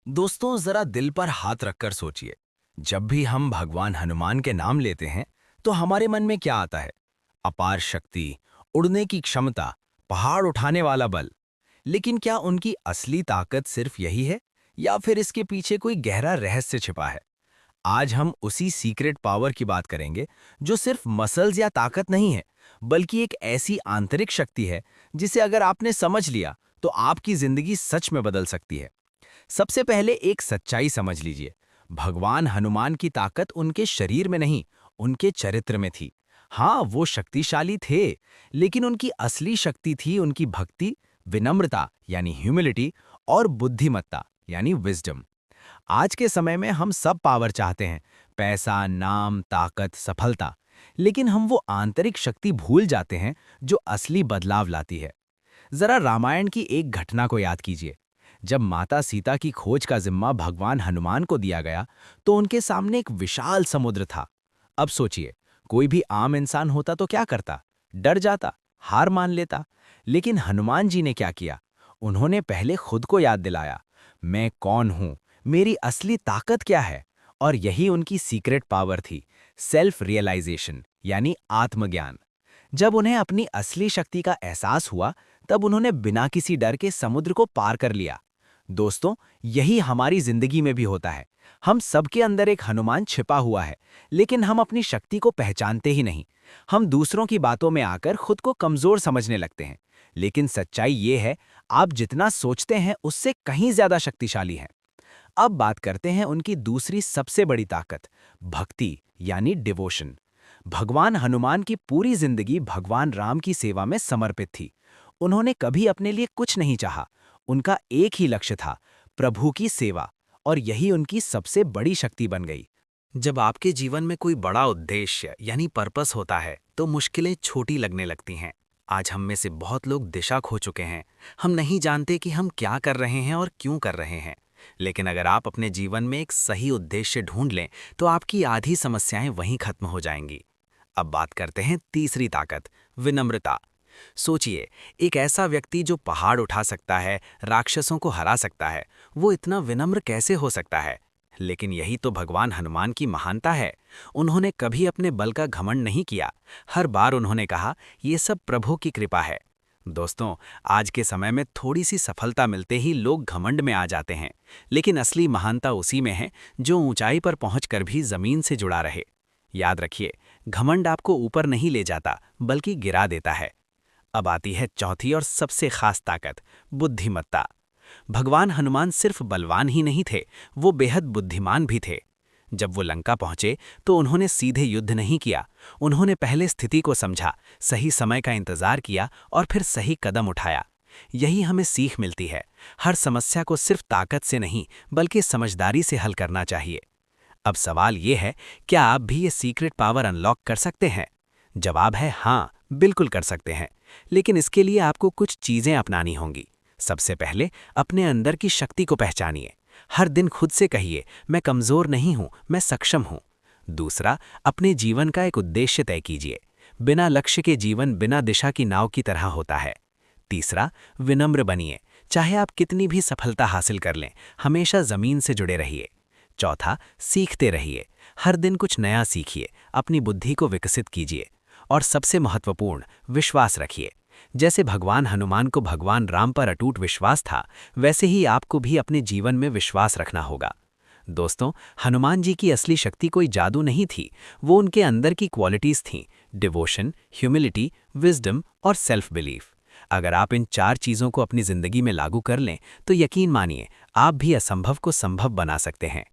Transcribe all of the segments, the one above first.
दोस्तों, जरा दिल पर हाथ रखकर सोचिए। जब भी हम भगवान हनुमान के नाम लेते हैं तो हमारे मन में क्या आता है? अपार शक्ति, उड़ने की क्षमता, पहाड़ उठाने वाला बल। लेकिन क्या उनकी असली ताकत सिर्फ यही है, या फिर इसके पीछे कोई गहरा रहस्य छिपा है? आज हम उसी सीक्रेट पावर की बात करेंगे, जो सिर्फ मसल्स या ताकत नहीं है, बल्कि एक ऐसी आंतरिक शक्ति है जिसे अगर आपने समझ लिया तो आपकी जिंदगी सच में बदल सकती है। सबसे पहले एक सच्चाई समझ लीजिए। भगवान हनुमान की ताकत उनके शरीर में नहीं, उनके चरित्र में थी। हाँ, वो शक्तिशाली थे, लेकिन उनकी असली शक्ति थी उनकी भक्ति, विनम्रता यानी ह्यूमिलिटी, और बुद्धिमत्ता यानी विजडम। आज के समय में हम सब पावर चाहते हैं, पैसा, नाम, ताकत, सफलता। लेकिन हम वो आंतरिक शक्ति भूल जाते हैं जो असली बदलाव लाती है। जरा रामायण की एक घटना को याद कीजिए। जब माता सीता की खोज का जिम्मा भगवान हनुमान को दिया गया, तो उनके सामने एक विशाल समुद्र था। अब सोचिए, कोई भी आम इंसान होता तो क्या करता? डर जाता, हार मान लेता। लेकिन हनुमान जी ने क्या किया? उन्होंने पहले खुद को याद दिलाया, मैं कौन हूं, मेरी असली ताकत क्या है। और यही उनकी सीक्रेट पावर थी, सेल्फ रियलाइजेशन यानी आत्मज्ञान। जब उन्हें अपनी असली शक्ति का एहसास हुआ, तब उन्होंने बिना किसी डर के समुद्र को पार कर लिया। दोस्तों, यही हमारी जिंदगी में भी होता है। हम सबके अंदर एक हनुमान छिपा हुआ है, लेकिन हम अपनी शक्ति को पहचानते ही नहीं। हम दूसरों की बातों में आकर खुद को कमजोर समझने लगते हैं। लेकिन सच्चाई ये है, आप जितना सोचते हैं उससे कहीं ज्यादा शक्तिशाली हैं। अब बात करते हैं उनकी दूसरी सबसे बड़ी ताकत, भक्ति यानी डिवोशन। भगवान हनुमान की पूरी जिंदगी भगवान राम की सेवा में समर्पित थी। उन्होंने कभी अपने लिए कुछ नहीं चाहा। उनका एक ही लक्ष्य था, प्रभु की सेवा। और यही उनकी सबसे बड़ी शक्ति बन गई। जब आपके जीवन में कोई बड़ा उद्देश्य यानी पर्पस होता है, तो मुश्किलें छोटी लगने लगती हैं। आज हम में से बहुत लोग दिशा खो चुके हैं। हम नहीं जानते कि हम क्या कर रहे हैं और क्यों कर रहे हैं। लेकिन अगर आप अपने जीवन में एक सही उद्देश्य ढूंढ लें, तो आपकी आधी समस्याएं वहीं खत्म हो जाएंगी। अब बात करते हैं तीसरी ताकत, विनम्रता। सोचिए, एक ऐसा व्यक्ति जो पहाड़ उठा सकता है, राक्षसों को हरा सकता है, वो इतना विनम्र कैसे हो सकता है? लेकिन यही तो भगवान हनुमान की महानता है। उन्होंने कभी अपने बल का घमंड नहीं किया। हर बार उन्होंने कहा, ये सब प्रभु की कृपा है। दोस्तों, आज के समय में थोड़ी सी सफलता मिलते ही लोग घमंड में आ जाते हैं। लेकिन असली महानता उसी में है जो ऊंचाई पर पहुंचकर भी जमीन से जुड़ा रहे। याद रखिए, घमंड आपको ऊपर नहीं ले जाता, बल्कि गिरा देता है। अब आती है चौथी और सबसे खास ताकत, बुद्धिमत्ता। भगवान हनुमान सिर्फ बलवान ही नहीं थे, वो बेहद बुद्धिमान भी थे। जब वो लंका पहुंचे तो उन्होंने सीधे युद्ध नहीं किया। उन्होंने पहले स्थिति को समझा, सही समय का इंतजार किया और फिर सही कदम उठाया। यही हमें सीख मिलती है। हर समस्या को सिर्फ ताकत से नहीं, बल्कि समझदारी से हल करना चाहिए। अब सवाल ये है, क्या आप भी ये सीक्रेट पावर अनलॉक कर सकते हैं? जवाब है हाँ, बिल्कुल कर सकते हैं। लेकिन इसके लिए आपको कुछ चीजें अपनानी होंगी। सबसे पहले अपने अंदर की शक्ति को पहचानिए। हर दिन खुद से कहिए, मैं कमजोर नहीं हूं, मैं सक्षम हूं। दूसरा, अपने जीवन का एक उद्देश्य तय कीजिए। बिना लक्ष्य के जीवन बिना दिशा की नाव की तरह होता है। तीसरा, विनम्र बनिए। चाहे आप कितनी भी सफलता हासिल कर लें, हमेशा जमीन से जुड़े रहिए। चौथा, सीखते रहिए। हर दिन कुछ नया सीखिए, अपनी बुद्धि को विकसित कीजिए। और सबसे महत्वपूर्ण, विश्वास रखिए। जैसे भगवान हनुमान को भगवान राम पर अटूट विश्वास था, वैसे ही आपको भी अपने जीवन में विश्वास रखना होगा। दोस्तों, हनुमान जी की असली शक्ति कोई जादू नहीं थी, वो उनके अंदर की क्वालिटीज थीं, डिवोशन, ह्यूमिलिटी, विजडम और सेल्फ बिलीफ। अगर आप इन 4 चीज़ों को अपनी जिंदगी में लागू कर लें, तो यकीन मानिए, आप भी असंभव को संभव बना सकते हैं।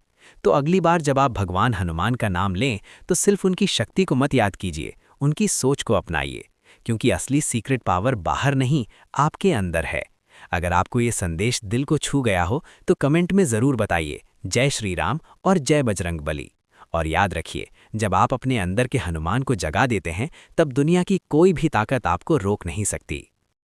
तो अगली बार जब आप भगवान हनुमान का नाम लें, तो सिर्फ उनकी शक्ति को मत याद कीजिए, उनकी सोच को अपनाइए। क्योंकि असली सीक्रेट पावर बाहर नहीं, आपके अंदर है। अगर आपको ये संदेश दिल को छू गया हो, तो कमेंट में ज़रूर बताइए, जय श्री राम और जय बजरंग बली। और याद रखिए, जब आप अपने अंदर के हनुमान को जगा देते हैं, तब दुनिया की कोई भी ताकत आपको रोक नहीं सकती।